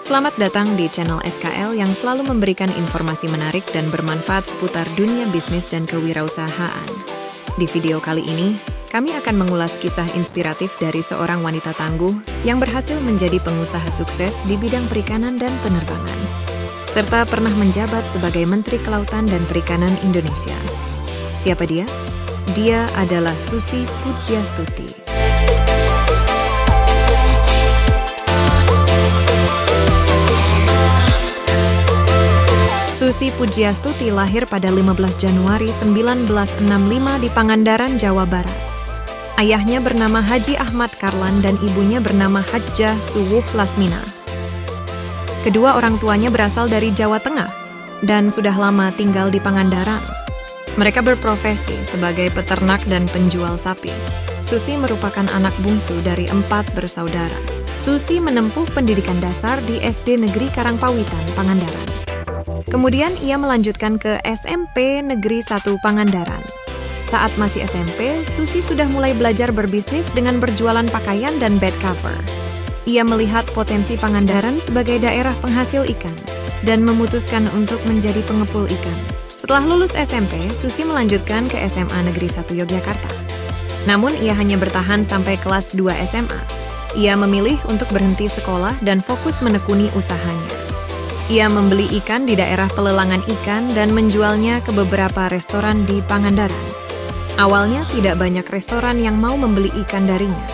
Selamat datang di channel SKL yang selalu memberikan informasi menarik dan bermanfaat seputar dunia bisnis dan kewirausahaan. Di video kali ini, kami akan mengulas kisah inspiratif dari seorang wanita tangguh yang berhasil menjadi pengusaha sukses di bidang perikanan dan penerbangan, serta pernah menjabat sebagai Menteri Kelautan dan Perikanan Indonesia. Siapa dia? Dia adalah Susi Pujiastuti. Susi Pujiastuti lahir pada 15 Januari 1965 di Pangandaran, Jawa Barat. Ayahnya bernama Haji Ahmad Karlan dan ibunya bernama Hajjah Suwuh Lasmina. Kedua orang tuanya berasal dari Jawa Tengah dan sudah lama tinggal di Pangandaran. Mereka berprofesi sebagai peternak dan penjual sapi. Susi merupakan anak bungsu dari 4 bersaudara. Susi menempuh pendidikan dasar di SD Negeri Karangpawitan, Pangandaran. Kemudian ia melanjutkan ke SMP Negeri 1 Pangandaran. Saat masih SMP, Susi sudah mulai belajar berbisnis dengan berjualan pakaian dan bed cover. Ia melihat potensi Pangandaran sebagai daerah penghasil ikan dan memutuskan untuk menjadi pengepul ikan. Setelah lulus SMP, Susi melanjutkan ke SMA Negeri 1 Yogyakarta. Namun ia hanya bertahan sampai kelas 2 SMA. Ia memilih untuk berhenti sekolah dan fokus menekuni usahanya. Ia membeli ikan di daerah pelelangan ikan dan menjualnya ke beberapa restoran di Pangandaran. Awalnya tidak banyak restoran yang mau membeli ikan darinya.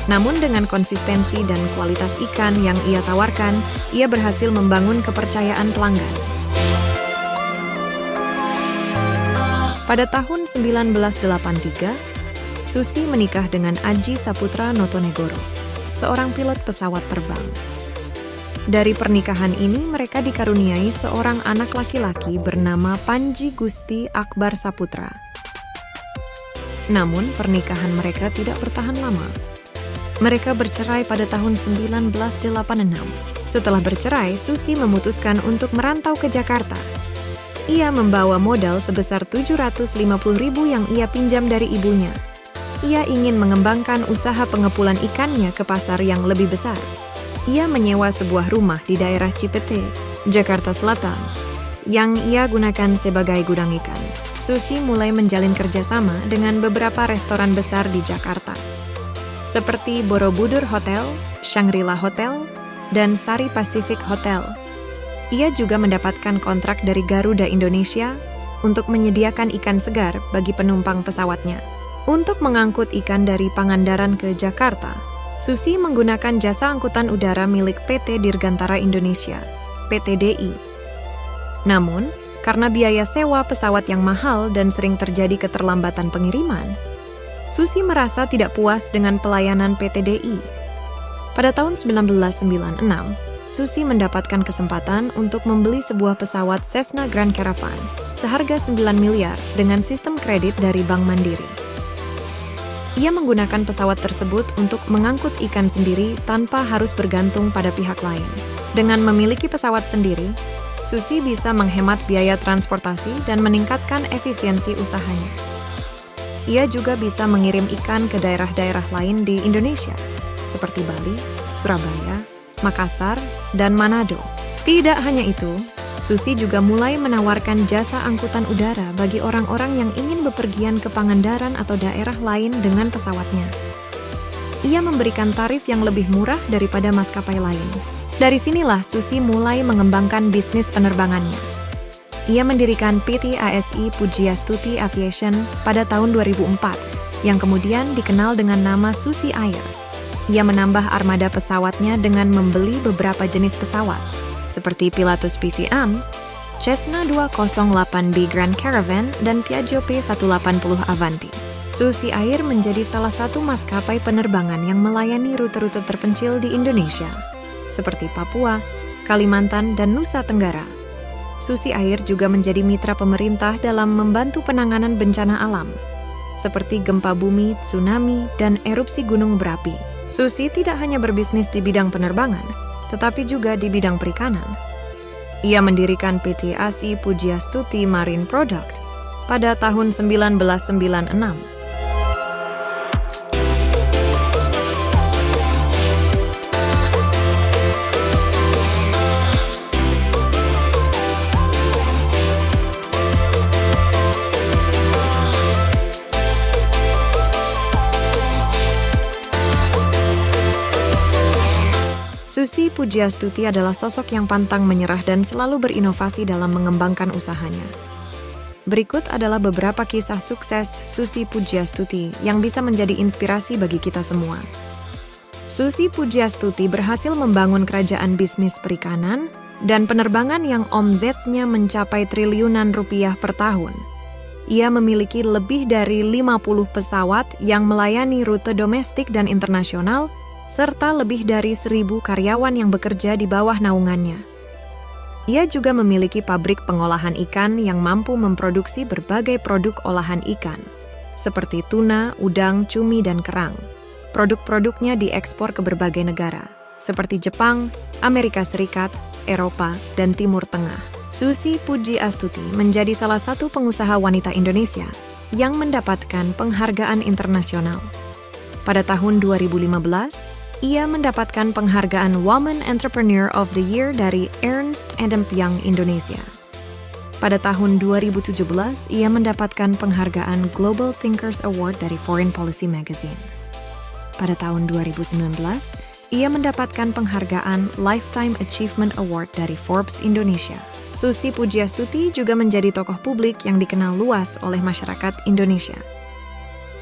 Namun dengan konsistensi dan kualitas ikan yang ia tawarkan, ia berhasil membangun kepercayaan pelanggan. Pada tahun 1983, Susi menikah dengan Aji Saputra Notonegoro, seorang pilot pesawat terbang. Dari pernikahan ini, mereka dikaruniai seorang anak laki-laki bernama Panji Gusti Akbar Saputra. Namun, pernikahan mereka tidak bertahan lama. Mereka bercerai pada tahun 1986. Setelah bercerai, Susi memutuskan untuk merantau ke Jakarta. Ia membawa modal sebesar 750.000 yang ia pinjam dari ibunya. Ia ingin mengembangkan usaha pengepulan ikannya ke pasar yang lebih besar. Ia menyewa sebuah rumah di daerah Cipete, Jakarta Selatan, yang ia gunakan sebagai gudang ikan. Susi mulai menjalin kerjasama dengan beberapa restoran besar di Jakarta, seperti Borobudur Hotel, Shangri-La Hotel, dan Sari Pacific Hotel. Ia juga mendapatkan kontrak dari Garuda Indonesia untuk menyediakan ikan segar bagi penumpang pesawatnya. Untuk mengangkut ikan dari Pangandaran ke Jakarta, Susi menggunakan jasa angkutan udara milik PT Dirgantara Indonesia, PTDI. Namun, karena biaya sewa pesawat yang mahal dan sering terjadi keterlambatan pengiriman, Susi merasa tidak puas dengan pelayanan PTDI. Pada tahun 1996, Susi mendapatkan kesempatan untuk membeli sebuah pesawat Cessna Grand Caravan seharga 9 miliar dengan sistem kredit dari Bank Mandiri. Ia menggunakan pesawat tersebut untuk mengangkut ikan sendiri tanpa harus bergantung pada pihak lain. Dengan memiliki pesawat sendiri, Susi bisa menghemat biaya transportasi dan meningkatkan efisiensi usahanya. Ia juga bisa mengirim ikan ke daerah-daerah lain di Indonesia, seperti Bali, Surabaya, Makassar, dan Manado. Tidak hanya itu, Susi juga mulai menawarkan jasa angkutan udara bagi orang-orang yang ingin bepergian ke Pangandaran atau daerah lain dengan pesawatnya. Ia memberikan tarif yang lebih murah daripada maskapai lain. Dari sinilah Susi mulai mengembangkan bisnis penerbangannya. Ia mendirikan PT ASI Pujiastuti Aviation pada tahun 2004, yang kemudian dikenal dengan nama Susi Air. Ia menambah armada pesawatnya dengan membeli beberapa jenis pesawat, seperti Pilatus PCM, Cessna 208B Grand Caravan, dan Piaggio P180 Avanti. Susi Air menjadi salah satu maskapai penerbangan yang melayani rute-rute terpencil di Indonesia, seperti Papua, Kalimantan, dan Nusa Tenggara. Susi Air juga menjadi mitra pemerintah dalam membantu penanganan bencana alam, seperti gempa bumi, tsunami, dan erupsi gunung berapi. Susi tidak hanya berbisnis di bidang penerbangan, tetapi juga di bidang perikanan. Ia mendirikan PT ASI Pujiastuti Marine Product pada tahun 1996. Susi Pujiastuti adalah sosok yang pantang menyerah dan selalu berinovasi dalam mengembangkan usahanya. Berikut adalah beberapa kisah sukses Susi Pujiastuti yang bisa menjadi inspirasi bagi kita semua. Susi Pujiastuti berhasil membangun kerajaan bisnis perikanan dan penerbangan yang omsetnya mencapai triliunan rupiah per tahun. Ia memiliki lebih dari 50 pesawat yang melayani rute domestik dan internasional, serta lebih dari 1.000 karyawan yang bekerja di bawah naungannya. Ia juga memiliki pabrik pengolahan ikan yang mampu memproduksi berbagai produk olahan ikan, seperti tuna, udang, cumi, dan kerang. Produk-produknya diekspor ke berbagai negara, seperti Jepang, Amerika Serikat, Eropa, dan Timur Tengah. Susi Pujiastuti menjadi salah satu pengusaha wanita Indonesia yang mendapatkan penghargaan internasional. Pada tahun 2015, ia mendapatkan penghargaan Woman Entrepreneur of the Year dari Ernst & Young Indonesia. Pada tahun 2017, ia mendapatkan penghargaan Global Thinkers Award dari Foreign Policy Magazine. Pada tahun 2019, ia mendapatkan penghargaan Lifetime Achievement Award dari Forbes Indonesia. Susi Pujiastuti juga menjadi tokoh publik yang dikenal luas oleh masyarakat Indonesia.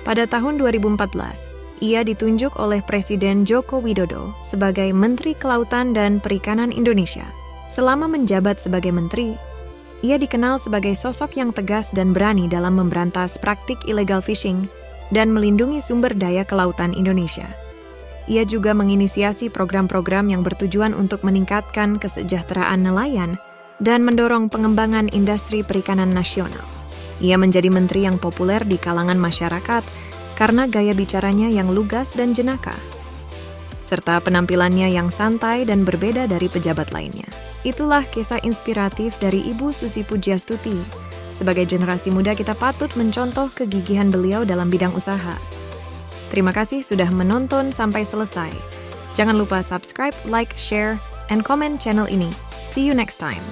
Pada tahun 2014, ia ditunjuk oleh Presiden Joko Widodo sebagai Menteri Kelautan dan Perikanan Indonesia. Selama menjabat sebagai menteri, ia dikenal sebagai sosok yang tegas dan berani dalam memberantas praktik illegal fishing dan melindungi sumber daya kelautan Indonesia. Ia juga menginisiasi program-program yang bertujuan untuk meningkatkan kesejahteraan nelayan dan mendorong pengembangan industri perikanan nasional. Ia menjadi menteri yang populer di kalangan masyarakat karena gaya bicaranya yang lugas dan jenaka, serta penampilannya yang santai dan berbeda dari pejabat lainnya. Itulah kisah inspiratif dari Ibu Susi Pujiastuti. Sebagai generasi muda, kita patut mencontoh kegigihan beliau dalam bidang usaha. Terima kasih sudah menonton sampai selesai. Jangan lupa subscribe, like, share, and comment channel ini. See you next time.